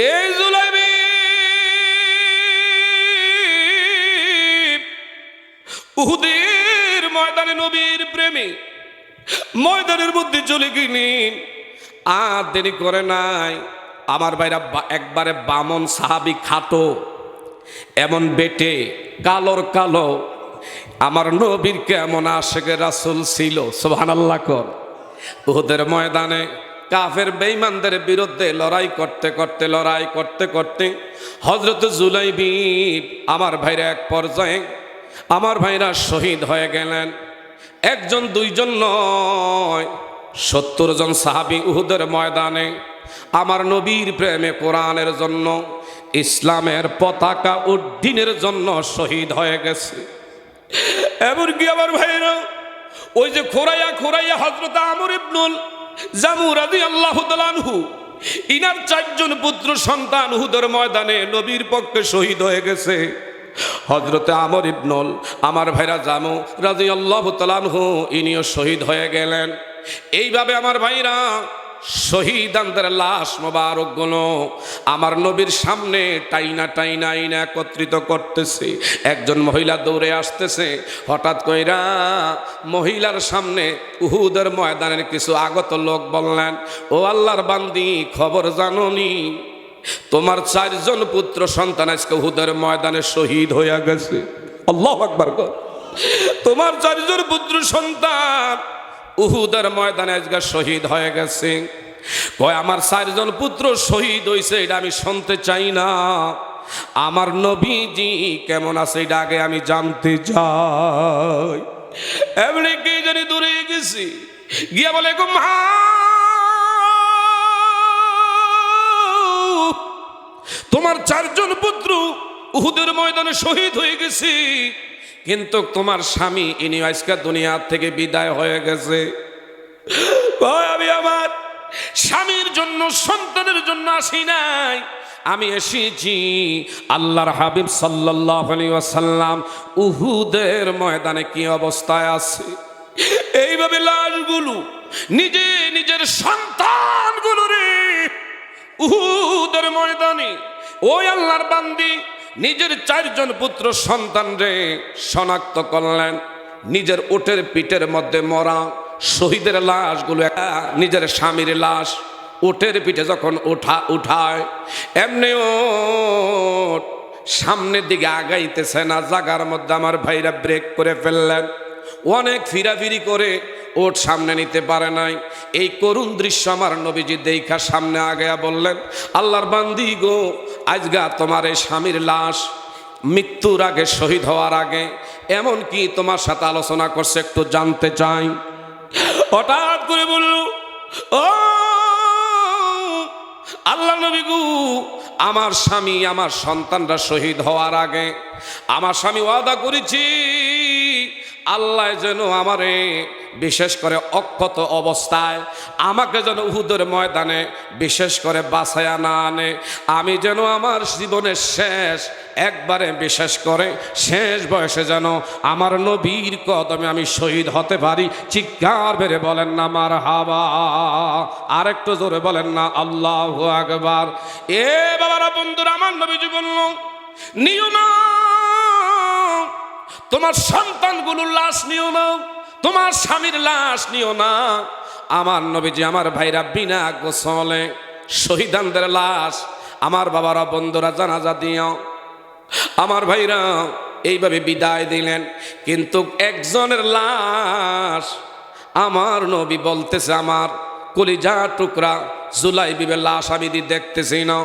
এই জুলাইবি উহুদের ময়দানে নবীর প্রেমী ময়দানের মধ্যে চলে গেলি আর দেরি করে নাই। আমার ভাইরা একবারে বামন সাহাবি খাটো, এমন বেটে কালোর কালো। আমার নবীর কেমন আশেকে রাসূল ছিল, সুবহানাল্লাহ কর। উহুদের ময়দানে কাফের বেঈমানদের বিরুদ্ধে লড়াই করতে করতে হযরত জুলাইবি আমার ভাইরা এক পর্যায়ে আমার ভাইরা শহীদ হয়ে গেলেন। একজন দুইজন নয়, 70 জন সাহাবী উহুদের ময়দানে আমার নবীর প্রেমে কোরআনের জন্য, ইসলামের পতাকা উড্ডীনের জন্য শহীদ হয়ে গেছে। এমনকি আমার ভাইরা ওই যে খোরাইয়া হযরত আমর ইবনুল জামু রাদিয়াল্লাহু তাআলা আনহু, ইনার 4 জন পুত্র সন্তান উহুদের ময়দানে নবীর পক্ষে শহীদ হয়ে গেছে। হযরতে আমর ইবনুল আমার ভাইরা জামু রাদিয়াল্লাহু তাআলা আনহু ইনিও শহীদ হয়ে গেলেন। এইভাবে আমার ভাইরা শহীদানদের লাশ মোবারকগুলো আমার নবীর সামনে টাইনা একত্রিত করতেছে। একজন মহিলা দৌড়ে আসতেছে, হঠাৎ কইরা মহিলার সামনে উহুদের ময়দানের কিছু আগত লোক বললেন, ও আল্লাহর বান্দি, খবর জানোনি তোমার 4 জন পুত্র সন্তান আজকে উহুদের ময়দানে শহীদ হইয়া গেছে। আল্লাহু আকবার। তোমার 4 জন পুত্র সন্তান উহুদের ময়দানে আজকে শহীদ হয়ে গেছে। কয় আমার 4 জন পুত্র শহীদ হইছে এটা আমি শুনতে চাই না, আমার নবীজি কেমন আছে এটা আগে আমি জানতে চাই। এমনি কে জানি দূরে গেছি, গিয়া বলে গো মা, তোমার 4 জন পুত্র উহুদের ময়দানে শহীদ হয়ে গেছে, কিন্তু তোমার স্বামী ইনি আজকে দুনিয়া থেকে বিদায় হয়ে গেছে। আমি আমার স্বামীর জন্য, সন্তানের জন্য আসি নাই, আমি এসেছি আল্লাহর হাবিব সাল্লাল্লাহু আলাইহি ওয়াসাল্লাম উহুদের ময়দানে কি অবস্থায় আছে। এইভাবে লাশগুলো নিজের সন্তানগুলো রে উহুদের ময়দানে ওই আল্লাহর বান্দি নিজের 4 জন পুত্র সন্তান রে শনাক্ত করলেন। নিজের ওটের পিঠের মধ্যে মরা শহীদের লাশগুলো, নিজের স্বামীর লাশ ওটের পিঠে যখন উঠায়, এমনি ওট সামনের দিকে আগাইতেছে না, জায়গার মধ্যে আমার ভাইরা ব্রেক করে ফেললেন। অনেক ফিরাফিরি করে ওট সামনে নিতে পারে নাই। এই করুণ দৃশ্য আমার নবীজি দেখা সামনে আগায়া বললেন, আল্লাহর বান্দি গো, আজগা তোমার এই স্বামীর লাশ মৃত্যুর আগে, শহীদ হওয়ার আগে এমন কি তোমার সাথে আলোচনা করছে একটু জানতে চাই। হঠাৎ করে বলল, ও আল্লাহ নবী গো, আমার স্বামী, আমার সন্তানরা শহীদ হওয়ার আগে আমার স্বামী ওয়াদা করেছি আল্লাহ যেন আমারে বিশেষ করে অক্ষত অবস্থায় আমাকে যেন উহুদের ময়দানে বিশেষ করে বাছায়া না আনে, আমি যেন আমার জীবনের একবারে বিশেষ করে শেষ বয়সে যেন আমার নবীর কদমে আমি শহীদ হতে পারি। চিৎকার বেড়ে বলেন না মারহাবা, আরেকটু জোরে বলেন না আল্লাহু আকবার। এ বাবারা, বন্ধুরা, আমার নবীজি বলল, নিও না তোমার সন্তানগুলোর লাশ, নিও না তোমার স্বামীর লাশ, নিও না। আমার নবীজি আমার ভাইরা বিনা গোসলে শহীদানদের লাশ, আমার বাবারা, বন্ধুরা, জানাজা দিও। আমার ভাইরা এইভাবে বিদায় দিলেন, কিন্তু একজনের লাশ আমার নবী বলতেছে, আমার কলিজা টুকরা জুলাইবিবের লাশ আমি দেখতেছি না।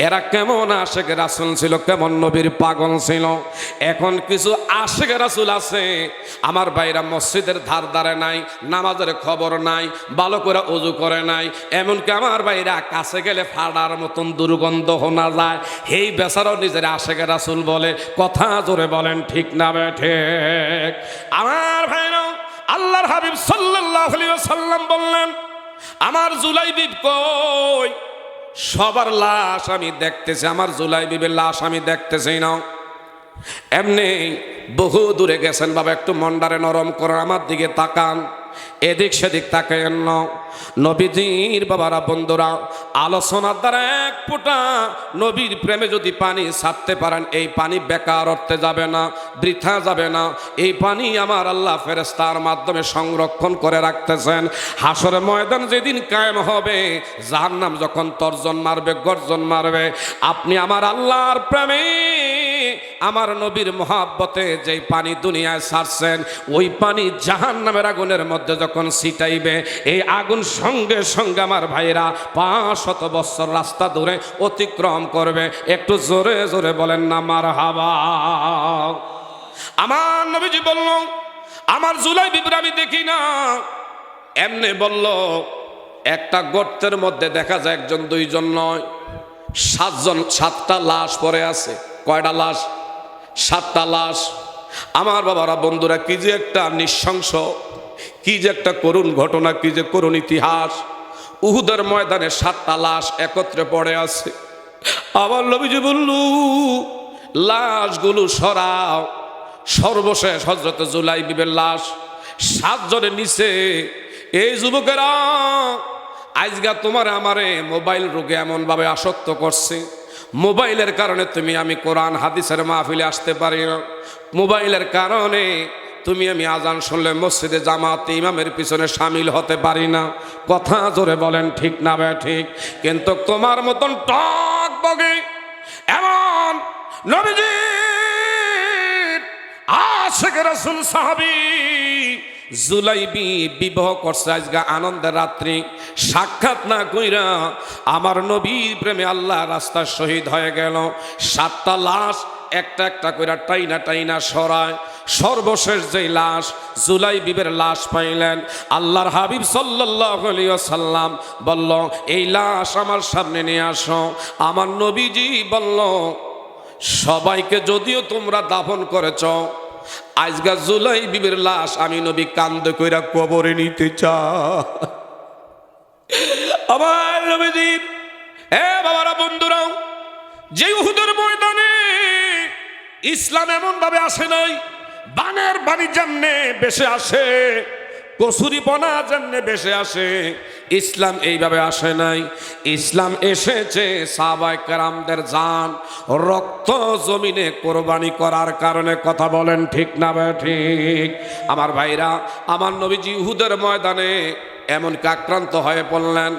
এরা কেমন আশেকে রাসূল ছিল, কেমন নবীর পাগল ছিল। এখন কিছু আশেকে রাসূল আছে আমার ভাইরা মসজিদের ধারে নাই, নামাজের খবর নাই, ভালো করে ওযু করে নাই, এমনকি আমার ভাইরা কাছে গেলে ফাড়ার মতন দুর্গন্ধ শোনা যায়। এই বেচারাও নিজের আশেকে রাসূল বলে। কথা জোরে বলেন ঠিক না ঠিক? আমার ভাইরা আল্লাহর হাবিব সাল্লাল্লাহু আলাইহি ওয়াসাল্লাম বললেন, আমার জুলাইবি কই? সবার লাশ আমি দেখতেছি, আমার জুলাইবিবের লাশ আমি দেখতেছি না। এমনি বহু দূরে গেছেন বাবা, একটু মন্ডারে নরম করে আমার দিকে তাকান, এদিক সেদিক তাকায়েন না। নবীজির বাবারা বন্ধুরা আলোচনার দ্বারা এক ফোঁটা নবীর প্রেমে যদি পানি ছাড়তে পারেন, এই পানি বেকার অর্থে যাবে না, বৃথা যাবে না। এই পানি আমার আল্লাহ ফেরেশতার মাধ্যমে সংরক্ষণ করে রাখতেছেন। হাসরের ময়দান যেদিন কায়েম হবে, জাহান্নাম যখন তর্জন মারবে, গর্জন মারবে, আপনি আমার আল্লাহর প্রেমে, আমার নবীর মহাব্বতে যেই পানি দুনিয়ায় ছাড়ছেন, ওই পানি জাহান্নামের আগুনের মধ্যে যখন ছিটাইবে, এই আগুন সঙ্গে সঙ্গে আমার ভাইরা 500 বছর রাস্তা দূরে অতিক্রম করবে। একটু জোরে জোরে বলেন না মারহাবা। আমার নবীজি বলল, আমার জুলাই বিবর আমি দেখি না, এমনি বলল, একটা গর্তের মধ্যে দেখা যায় একজন দুইজন নয়, 7টা লাশ পড়ে আছে। কয়টা লাশ? 7টা লাশ। আমার বাবারা বন্ধুরা, কি যে একটা নৃশংস, কি যে একটা করুণ ঘটনা, কি যে করুণ ইতিহাস। উহুদের ময়দানে 7টা লাশ একত্রে পড়ে আছে। আমার নবীজি বলল, লাশগুলো সরাও। সর্বশেষ হযরত জুলাইবিবের লাশ 7 জনের নিচে। এই যুবকেরা, আজকে তোমার আমারে মোবাইল রোগে এমনভাবে আসক্ত করছে, মোবাইলের কারণে তুমি আমি কোরআন হাদিসের মাহফিলে আসতে পারি না, মোবাইলের কারণে তুমি আমি আজান শুনলে মসজিদে জামাতে ইমামের পিছনে সামিল হতে পারি না। কথা জোরে বলেন ঠিক না বে ঠিক? কিন্তু তোমার মতন টক বগে এমন নবীজির আশিক রাসূল সাহাবী জুলাইবি বিবাহ করছে আজকে আনন্দের রাত্রি। সাক্ষাৎ না কইরা আমার নবীর প্রেমে আল্লাহ রাস্তায় শহীদ হয়ে গেল। 7টা লাশ একটা একটা কইরা টাইনা টাইনা সরায়। সর্বশেষ যেই লাশ জুলাইবিবের লাশ পাইলেন, আল্লাহর হাবিব সাল্লাল্লাহু আলাইহি ওয়াসাল্লাম বলল, এই লাশ আমার সামনে নিয়ে আসো। আমার নবীজি বলল, সবাইকে যদিও তোমরা দাফন করেছ, আজকে জুলাইবিবের লাশ আমি নবী কান্দে কইরা কবরে নিতে চাই। আমার নবীজি, বাবারা বন্ধুরা, যে উহুদের ময়দানে ইসলাম এমন ভাবে আসে নাই, বানের বাড়ি জান্নে বেশে আসে, কসুরি বনা জান্নে বেশে আসে, ইসলাম এইভাবে আসে নাই। ইসলাম এসেছে সাহাবায়ে কেরামদের জান রক্ত জমিনে কোরবানি করার কারণে। কথা বলেন ঠিক না ঠিক? আমার ভাইরা, আমার নবীজি উহুদের ময়দানে এমন আক্রান্ত হয়ে পড়লেন,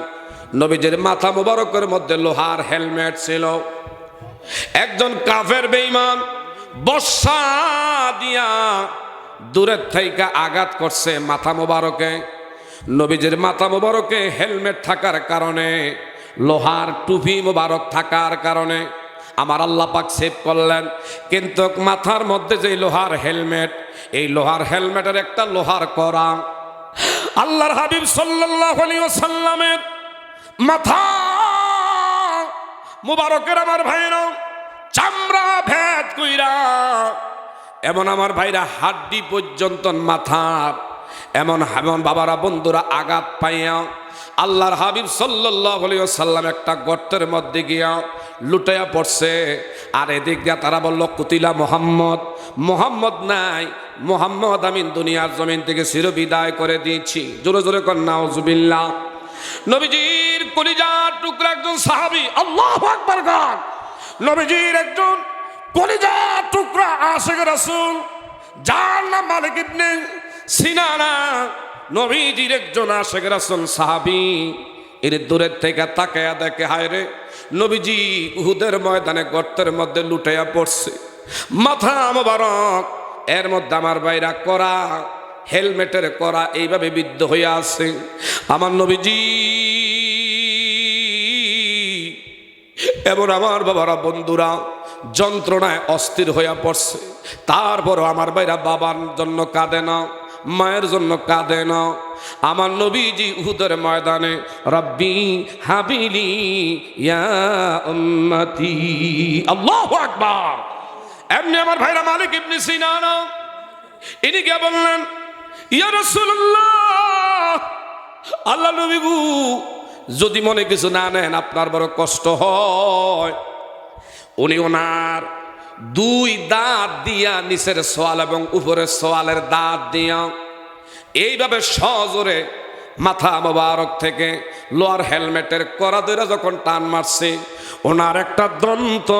নবীজির মাথা মুবারকের মধ্যে লোহার হেলমেট ছিল। একজন কাফের বেঈমান বর্ষা দিয়া দূরের থেকে আঘাত করছে মাথা মুবারকে। নবীজির মাথা মুবারকে হেলমেট থাকার কারণে, লোহার টুপি মুবারক থাকার কারণে আমার আল্লাহ পাক সেভ করলেন। কিন্তু মাথার মধ্যে যে লোহার হেলমেট, এই লোহার হেলমেটের একটা লোহার কড়া আল্লাহর হাবিব সাল্লাল্লাহু আলাইহি ওয়াসাল্লামের মাথা মুবারকের আমার ভাইরা চামড়া ভেদ কইরা, এমন আমার ভাইরা হাড্ডি পর্যন্ত মাথার এমন এমন বাবারা বন্ধুরা আঘাত পাইয়া আল্লাহর হাবিব সাল্লাল্লাহু আলাইহি ওয়াসাল্লাম একটা গর্তের মধ্যে গিয়া লুটাইয়া পড়ছে। আর এদিক দিয়া তারা বলল, কুতিলা মুহাম্মদ, মুহাম্মদ নাই, মুহাম্মদ আমি দুনিয়ার জমিন থেকে চিরবিদায় করে দিয়েছি। জোরে জোরে কর নাউজুবিল্লাহ। নবীজির কলিজার টুকরা একজন সাহাবী, আল্লাহু আকবার গান, নবীজির একজন কলিজার টুকরা আশিক রাসূল, যার নাম মালিক ইবনে সিনানা, নবীজির একজন আশিক রাসূল সাহাবী। এর দূরের থেকে তাকায়া দেখে, হায় রে, নবীজি উহুদের ময়দানে গর্তের মধ্যে লুটাইয়া পড়ছে, মাথা মোবারক এর মধ্যে আমার ভাইরা করা হেলমেটের করা এইভাবে বিদ্ধ হইয়া আছে। আমার নবীজি এমন আমার বাবারা বন্ধুরা যন্ত্রণায় অস্থির হইয়া পড়ছে। তারপর আমার ভাইরা বাবার জন্য কাঁদে না, মায়ের জন্য কাঁদে না। আমার নবীজি উহুদের ময়দানে রব্বি হাবিলি ইয়া উম্মতি, আল্লাহু আকবার। এমনি আমার ভাইরা মালিক ইবনে সিনানা ইনি কে বললেন, ইয়া রাসূলুল্লাহ, আল্লাহ নবী গো, যদি মনে কিছু না নেন, আপনার বড় কষ্ট হয়। উনি ওনার 2 দাঁত দিয়া, নিচের সোয়াল এবং উপরের সোয়ালের দাঁত দিয়া এইভাবে সজোরে মাথা মোবারক থেকে লোয়ার হেলমেটের কড়া ধরে যখন টান মারছে, ওনার একটা দন্ত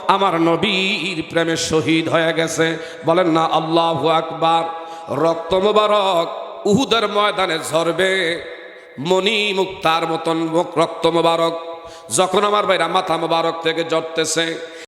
আমার নবীর প্রেমে শহীদ হয়ে গেছে। বলেন না আল্লাহু আকবার। রক্ত মোবারক উহুদের ময়দানে ঝরবে মণি মুক্তার মতন রক্ত মোবারক যখন আমার ভাইরা মাথা মোবারক থেকে ঝরতেছে।